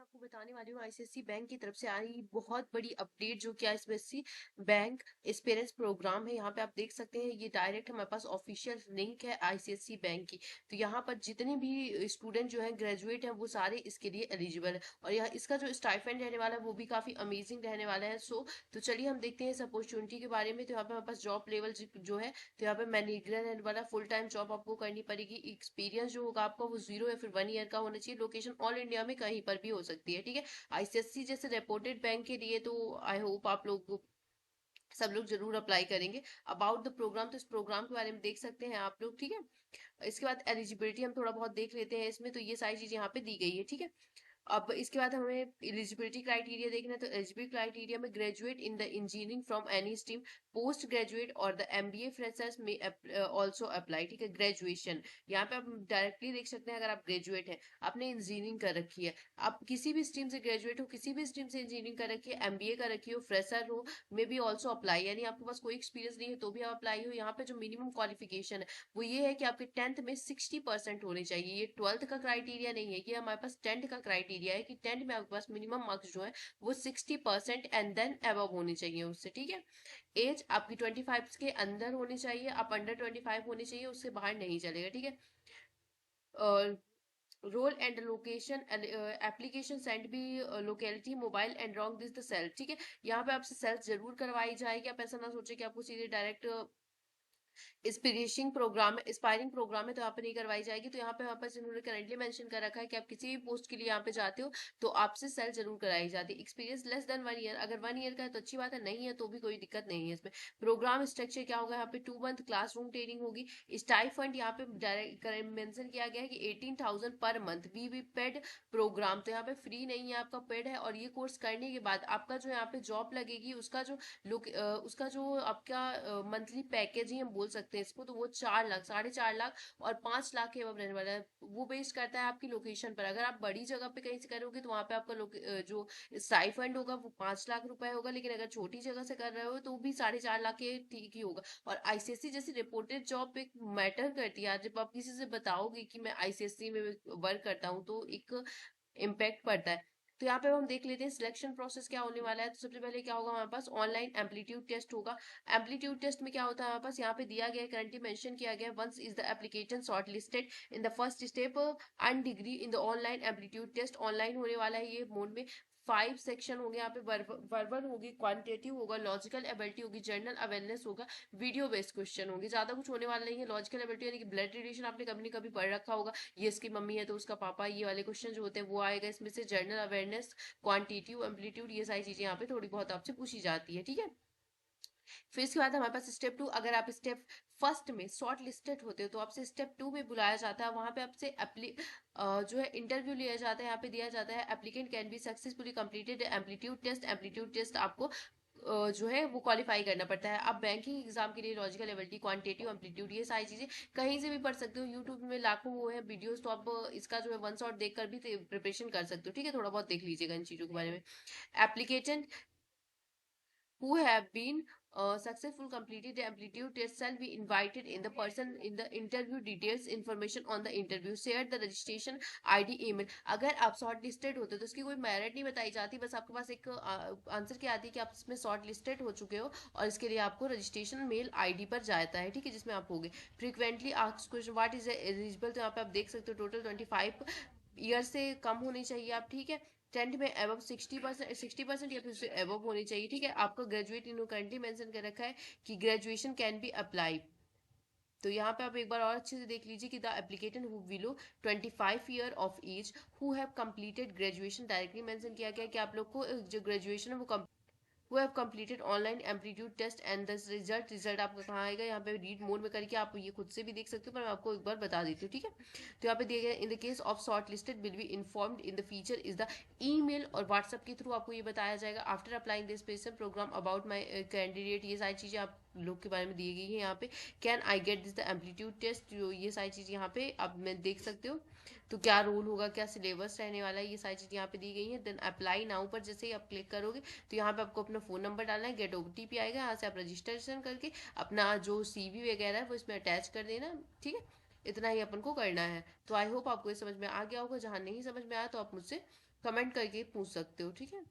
आपको बताने वाली हूँ आईसीएससी बैंक की तरफ से आई बहुत बड़ी अपडेट जो कि आईसीएससी बैंक एक्सपीरियंस प्रोग्राम है। यहाँ पे आप देख सकते हैं ये डायरेक्ट हमारे पास ऑफिशियल लिंक है आईसीएससी बैंक की। तो यहाँ पर जितने भी स्टूडेंट जो है ग्रेजुएट हैं वो सारे इसके लिए एलिजिबल है और यहाँ इसका जो स्टाइपेंड रहने वाला है वो भी काफी अमेजिंग रहने वाला है। तो चलिए हम देखते हैं इस अपॉर्चुनिटी के बारे में। तो यहाँ पे हमारे पास जॉब लेवल जो है, तो यहाँ पे मैनेजर रहने वाला फुल टाइम जॉब आपको करनी पड़ेगी। एक्सपीरियंस जो होगा आपका वो 0 या फिर 1 ईयर का होना चाहिए। लोकेशन ऑल इंडिया में कहीं पर भी हो सकती है, ठीक है। आईसीएससी जैसे रेपुटेड बैंक के लिए तो आई होप आप लोग सब लोग जरूर अप्लाई करेंगे। अबाउट द प्रोग्राम, तो इस प्रोग्राम के बारे में देख सकते हैं आप लोग, ठीक है। इसके बाद एलिजिबिलिटी हम थोड़ा बहुत देख लेते हैं इसमें। तो ये सारी चीज यहाँ पे दी गई है, ठीक है। अब इसके बाद हमें एलिजिबिलिटी क्राइटेरिया देखना है। तो एलिजिबिलिटी क्राइटेरिया में graduate in the engineering from any stream, post graduate और द एमबीए फ्रेशर्स में ऑल्सो अप्लाई, ठीक है। ग्रेजुएशन यहाँ पे आप डायरेक्टली देख सकते हैं। अगर आप ग्रेजुएट हैं, आपने इंजीनियरिंग कर रखी है, आप किसी भी स्ट्रीम से ग्रेजुएट हो, किसी भी स्ट्रीम से इंजीनियरिंग कर रखी है, एमबीए कर रखी हो, फ्रेशर हो, मे बी ऑल्सो अप्लाई। यानी आपके पास कोई एक्सपीरियंस नहीं है तो भी आप अप्लाई हो। यहाँ पे जो मिनिमम क्वालिफिकेशन है वो ये है कि आपके 10th में 60% होने चाहिए। ये 12th का क्राइटेरिया नहीं है, ये हमारे पास 10th का क्राइटेरिया है कि 10th में आपके पास मिनिमम मार्क्स जो है वो 60% एंड देन अबव होने चाहिए उससे, ठीक है। एज आपकी 25 के अंदर होनी चाहिए, आप अंडर 25 होनी चाहिए, उससे बाहर नहीं चलेगा, ठीक है। Roll and location application send भी locality mobile and wrong this the self, ठीक है। यहाँ पे आपसे सेल्फ जरूर करवाई जाएगी। आप ऐसा ना सोचे कि आपको सीधे डायरेक्ट इंस्पायरिंग प्रोग्राम है तो यहाँ पे नहीं करवाई जाएगी। तो यहाँ पे वापस इन्होंने करेंटली मेंशन कर रखा है कि आप किसी भी पोस्ट के लिए यहाँ पे जाते हो तो आपसे सेल जरूर कराई जाती है। एक्सपीरियंस लेस देन 1 ईयर, अगर 1 ईयर का है तो अच्छी बात है, नहीं है तो भी कोई दिक्कत नहीं है इसमें। प्रोग्राम स्ट्रक्चर क्या होगा, यहाँ पे 2 मंथ क्लासरूम ट्रेनिंग होगी। स्टाइफंड यहाँ पे डायरेक्ट मेंशन किया गया है कि 18,000 per month. Be paid programme, तो यहाँ पे फ्री नहीं है, आपका पेड है। और ये कोर्स करने के बाद आपका जो यहाँ पे जॉब लगेगी उसका जो आपका मंथली पैकेज ही हम बोल सकते हैं इसको, तो वो 4 लाख, 4.5 लाख और 5 लाख के अब रहने वाला है। वो बेस्ड करता है आपकी लोकेशन पर। अगर आप बड़ी जगह पे कहीं से करोगे तो वहां पे आपका जो स्टाइफंड होगा वो 5 लाख रुपए होगा। लेकिन अगर छोटी जगह से कर रहे हो तो भी 4.5 लाख के ठीक ही होगा। और आईसीएससी जैसी रिपोर्टेड जॉब एक मैटर करती है। जब आप किसी से बताओगे कि मैं आईसीएससी में वर्क करता हूँ तो एक इम्पैक्ट पड़ता है। तो यहाँ पे हम देख लेते हैं सिलेक्शन प्रोसेस क्या होने वाला है। तो सबसे पहले क्या होगा, हमारे पास ऑनलाइन एम्पलीट्यूड टेस्ट होगा। एम्पलीट्यूड टेस्ट में क्या होता है, हमारे पास यहाँ पे दिया गया है, करंटली मेंशन किया गया है, once is the application shortlisted in the first step and degree in the online amplitude test. Online होने वाला है ये मोड में। 5 सेक्शन होंगे यहाँ पे। वर्बल होगी, क्वांटिटेटिव होगा, लॉजिकल एबिलिटी होगी, जनरल अवेयरनेस होगा, वीडियो बेस्ड क्वेश्चन होंगे। ज्यादा कुछ होने वाला नहीं है। लॉजिकल एबिलिटी यानी कि ब्लड रिलेशन आपने कभी न कभी पढ़ रखा होगा, ये इसकी मम्मी है तो उसका पापा, ये वाले क्वेश्चन जो होते हैं वो आएगा इसमें से। जनरल अवेयरनेस, क्वांटिटेटिव, एम्पलीट्यूड, ये सारी चीजें यहाँ पे थोड़ी बहुत आपसे पूछी जाती है, ठीक है। फिर इसके बाद हमारे पास स्टेप 2। अगर आप स्टेप फर्स्ट में शॉर्ट लिस्टेड होते हो तो आपसे स्टेप 2 में बुलाया जाता है। वहां पे आपसे जो है इंटरव्यू लिया जाता है। यहाँ पे दिया जाता है applicant can be successfully completed amplitude test. Amplitude test आपको जो है वो क्वालिफाई करना पड़ता है। आप बैंकिंग एग्जाम के लिए लॉजिकल एबिलिटी, क्वांटिटेटिव, एम्पलीट्यूड, ये सारी चीजें कहीं से भी पढ़ सकते हो। यूट्यूब में लाखों वो है वीडियोस, तो आप इसका जो है वन शॉट देखकर भी प्रिपरेशन कर सकते हो, ठीक है। थोड़ा बहुत देख लीजिएगा इन चीजों के बारे में। एप्लीकेटेंट who have been successful completed the amplitude test shall be invited in the person in the interview details information on the interview share the registration id email। अगर आप शॉर्ट लिस्टेड होते हो तो इसकी कोई मेरिट नहीं बताई जाती, बस आपके पास एक आंसर की आती है कि आप इसमें शॉर्ट लिस्टेड हो चुके हो और इसके लिए आपको रजिस्ट्रेशन मेल आईडी पर जाता है, ठीक है, जिसमें आप होगे। Frequently asked question what is eligible, तो यहाँ पे आप देख सकते हो टोटल 25 ईयर से कम होनी चाहिए आप, ठीक है। 10th में अबव 60% या फिर उससे अबव होनी चाहिए, ठीक है। आपका ग्रेजुएट इन्होंने करंटली मेंशन कर रखा है कि ग्रेजुएशन कैन बी अप्लाई। तो यहाँ पे आप एक बार और अच्छे से देख लीजिए कि the applicant who below 25 year of age who have completed graduation, directly mention किया गया कि आप लोग को जो ग्रेजुएशन है वो who have completed online amplitude test and the result आपका कहाँ आएगा, यहाँ पे रीड मोड में करके आप ये खुद से भी देख सकते हो, पर मैं आपको एक बार बता देती हूँ, ठीक है। तो यहाँ पे दिया गया in the case of shortlisted will be informed in the feature is the email, और व्हाट्सएप के थ्रू आपको ये बताया जाएगा after applying this special programme about my candidate. ये सारी चीजें आप लोग के बारे में दी गई है यहाँ पे। Can I get this the amplitude test, जो ये सारी चीज यहाँ पे आप मैं देख सकते हो। तो क्या रोल होगा, क्या सिलेबस रहने वाला है, ये सारी चीज यहाँ पे दी गई है। देन अप्लाई नाउ पर जैसे ही आप क्लिक करोगे तो यहाँ पे आपको अपना फोन नंबर डालना है, गेट ओटीपी आएगा, यहाँ से आप रजिस्ट्रेशन करके अपना जो सीवी वगैरह है वो इसमें अटैच कर देना, ठीक है। इतना ही अपन को करना है। तो आई होप आपको ये समझ में आ गया होगा। जहां नहीं समझ में आया तो आप मुझसे कमेंट करके पूछ सकते हो, ठीक है।